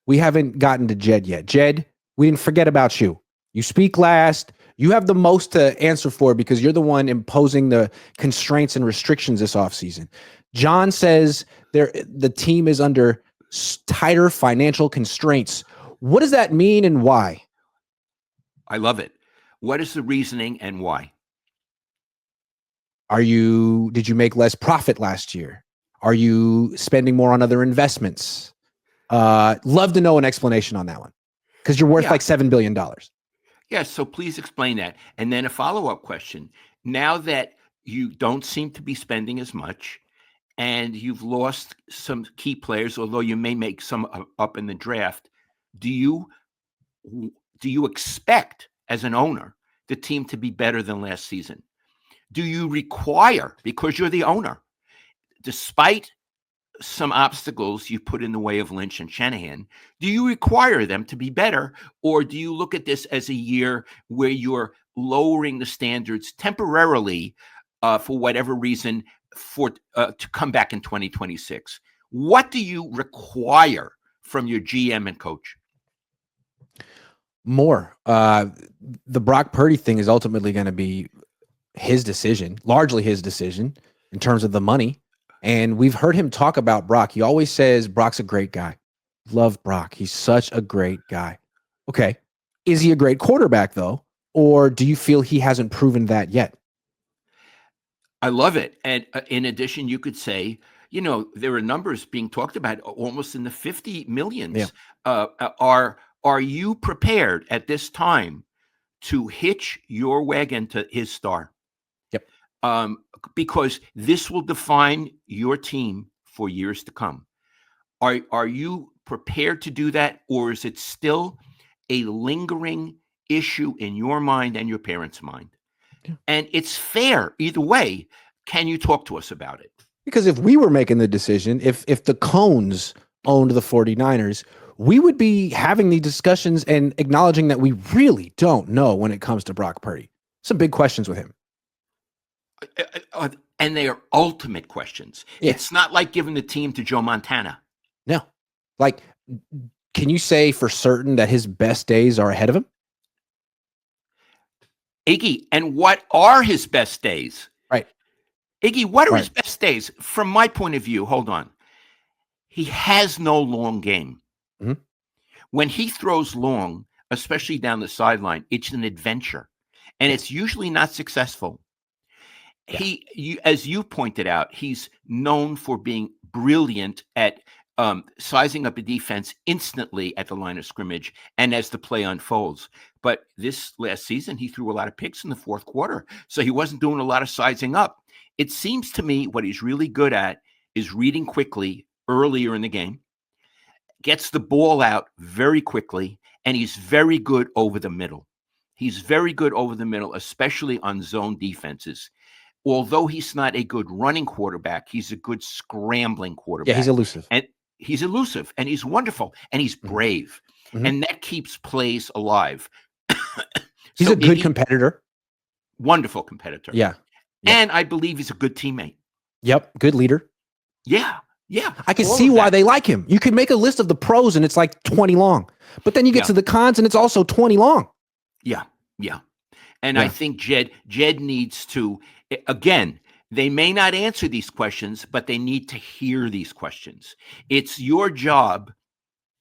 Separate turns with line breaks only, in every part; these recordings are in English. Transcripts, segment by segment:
we haven't gotten to Jed yet. Jed, we didn't forget about you. You speak last. You have the most to answer for because you're the one imposing the constraints and restrictions this offseason. John says the team is under tighter financial constraints. What does that mean and why?
I love it. What is the reasoning and why?
Did you make less profit last year? Are you spending more on other investments? Love to know an explanation on that one because you're worth like $7 billion.
Yeah, so please explain that. And then a follow-up question. Now that you don't seem to be spending as much and you've lost some key players, although you may make some up in the draft, do you expect, as an owner, the team to be better than last season? Do you require, because you're the owner, despite some obstacles you put in the way of Lynch and Shanahan, do you require them to be better, or do you look at this as a year where you're lowering the standards temporarily for whatever reason to come back in 2026? What do you require from your GM and coach?
More. The Brock Purdy thing is ultimately going to be his decision, largely his decision in terms of the money. And we've heard him talk about Brock. He always says Brock's a great guy. Love Brock. He's such a great guy. Okay. Is he a great quarterback though? Or do you feel he hasn't proven that yet?
I love it. And in addition, you could say, there are numbers being talked about almost in the 50 millions.
Yeah.
Are you prepared at this time to hitch your wagon to his star?
Yep.
Because this will define your team for years to come. Are you prepared to do that, or is it still a lingering issue in your mind and your parents' mind? Yeah. And it's fair either way. Can you talk to us about it?
Because if we were making the decision, if the Cohns owned the 49ers, we would be having these discussions and acknowledging that we really don't know when it comes to Brock Purdy. Some big questions with him.
And they are ultimate questions. Yeah. It's not like giving the team to Joe Montana.
No. Like, can you say for certain that his best days are ahead of him?
Iggy, and what are his best days?
Right.
Iggy, what are his best days? From my point of view, hold on. He has no long game.
Mm-hmm.
When he throws long, especially down the sideline, it's an adventure. And it's usually not successful. Yeah. As you pointed out, he's known for being brilliant at sizing up a defense instantly at the line of scrimmage and as the play unfolds. But this last season, he threw a lot of picks in the fourth quarter, so he wasn't doing a lot of sizing up. It seems to me what he's really good at is reading quickly earlier in the game, gets the ball out very quickly, and he's very good over the middle. He's very good over the middle, especially on zone defenses. Although he's not a good running quarterback, he's a good scrambling quarterback.
Yeah, he's elusive.
And he's elusive, and he's wonderful, and he's brave. Mm-hmm. And that keeps plays alive.
He's a good competitor.
Wonderful competitor.
Yeah.
And I believe he's a good teammate.
Yep. Good leader.
Yeah. Yeah.
I can see why they like him. You can make a list of the pros and it's like 20 long. But then you get to the cons and it's also 20 long.
Yeah. Yeah. And I think Jed needs to, again, they may not answer these questions, but they need to hear these questions. It's your job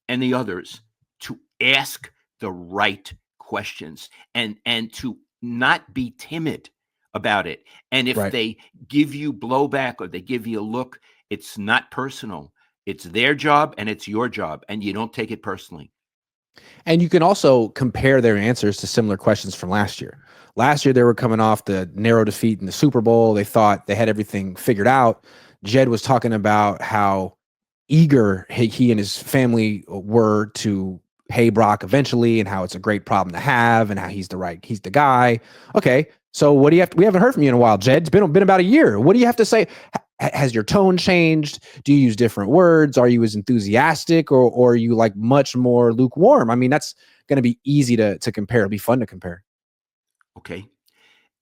and the others to ask the right questions and to not be timid about it. And if they give you blowback or they give you a look, it's not personal. It's their job and it's your job, and you don't take it personally.
And you can also compare their answers to similar questions from last year. Last year, they were coming off the narrow defeat in the Super Bowl. They thought they had everything figured out. Jed was talking about how eager he and his family were to pay Brock eventually and how it's a great problem to have and how he's the guy. Okay, so what do you have we haven't heard from you in a while, Jed. It's been about a year. What do you have to say? Has your tone changed? Do you use different words? Are you as enthusiastic or are you like much more lukewarm? I mean, that's going to be easy to compare. It'll be fun to compare.
Okay.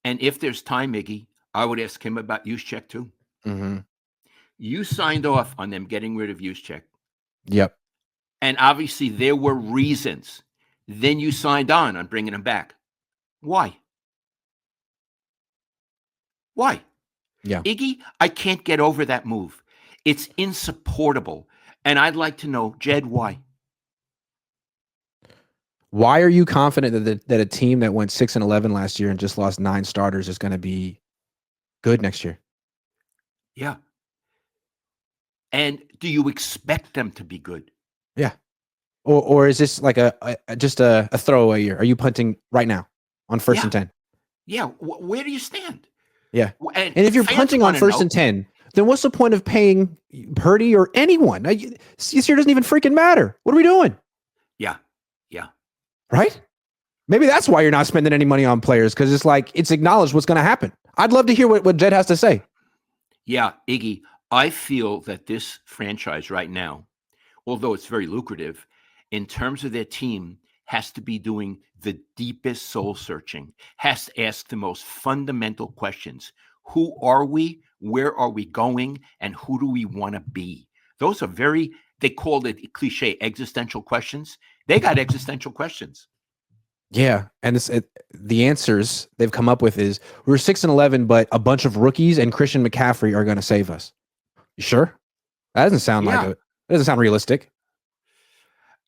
And if there's time, Miggy, I would ask him about Juszczyk too.
Mm-hmm.
You signed off on them getting rid of Juszczyk.
Yep.
And obviously there were reasons. Then you signed on bringing him back. Why? Why?
Yeah.
Iggy, I can't get over that move. It's insupportable. And I'd like to know, Jed, why?
Why are you confident that a team that went 6-11 last year and just lost 9 starters is going to be good next year?
Yeah. And do you expect them to be good?
Yeah. Or is this like just a throwaway year? Are you punting right now on 1st and 10?
Yeah. Where do you stand?
Yeah.
And
if you're
fans
punting on
wanna
1st
know.
and 10, then what's the point of paying Purdy or anyone? This year doesn't even freaking matter. What are we doing?
Yeah. Yeah.
Right? Maybe that's why you're not spending any money on players, because it's like it's acknowledged what's going to happen. I'd love to hear what Jed has to say.
Yeah, Iggy, I feel that this franchise right now, although it's very lucrative, in terms of their team, has to be doing the deepest soul searching, has to ask the most fundamental questions. Who are we? Where are we going? And who do we want to be? Those are they called it cliche existential questions. They got existential questions.
Yeah, and the answers they've come up with is we're 6-11, but a bunch of rookies and Christian McCaffrey are going to save us. You sure? That doesn't sound that doesn't sound realistic.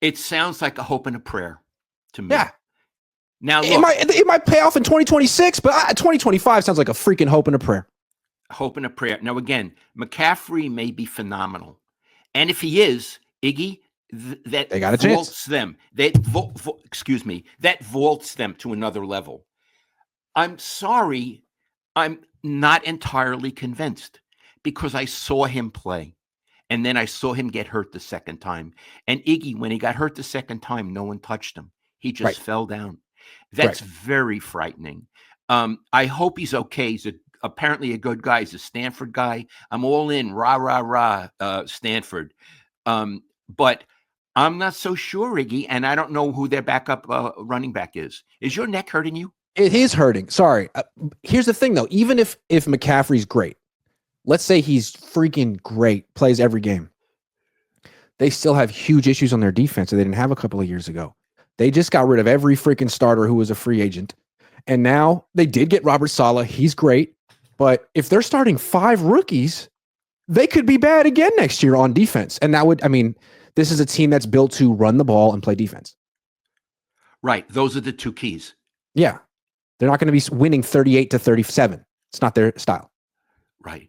It sounds like a hope and a prayer to me.
Yeah.
Now, look,
it might pay off in 2026, but 2025 sounds like a freaking hope and a prayer.
Hope and a prayer. Now, again, McCaffrey may be phenomenal, and if he is, Iggy, that
they got a
vaults
chance.
them. Excuse me, that vaults them to another level. I'm sorry, I'm not entirely convinced because I saw him play. And then I saw him get hurt the second time. And Iggy, when he got hurt the second time, no one touched him. He just fell down. That's very frightening. I hope he's okay. He's apparently a good guy. He's a Stanford guy. I'm all in. Rah, rah, rah, Stanford. But I'm not so sure, Iggy, and I don't know who their backup running back is. Is your neck hurting you?
It is hurting. Sorry. Here's the thing, though. Even if McCaffrey's great, let's say he's freaking great, plays every game, they still have huge issues on their defense that they didn't have a couple of years ago. They just got rid of every freaking starter who was a free agent. And now they did get Robert Saleh. He's great. But if they're starting 5 rookies, they could be bad again next year on defense. And this is a team that's built to run the ball and play defense.
Right. Those are the 2 keys.
Yeah. They're not going to be winning 38-37. It's not their style.
Right.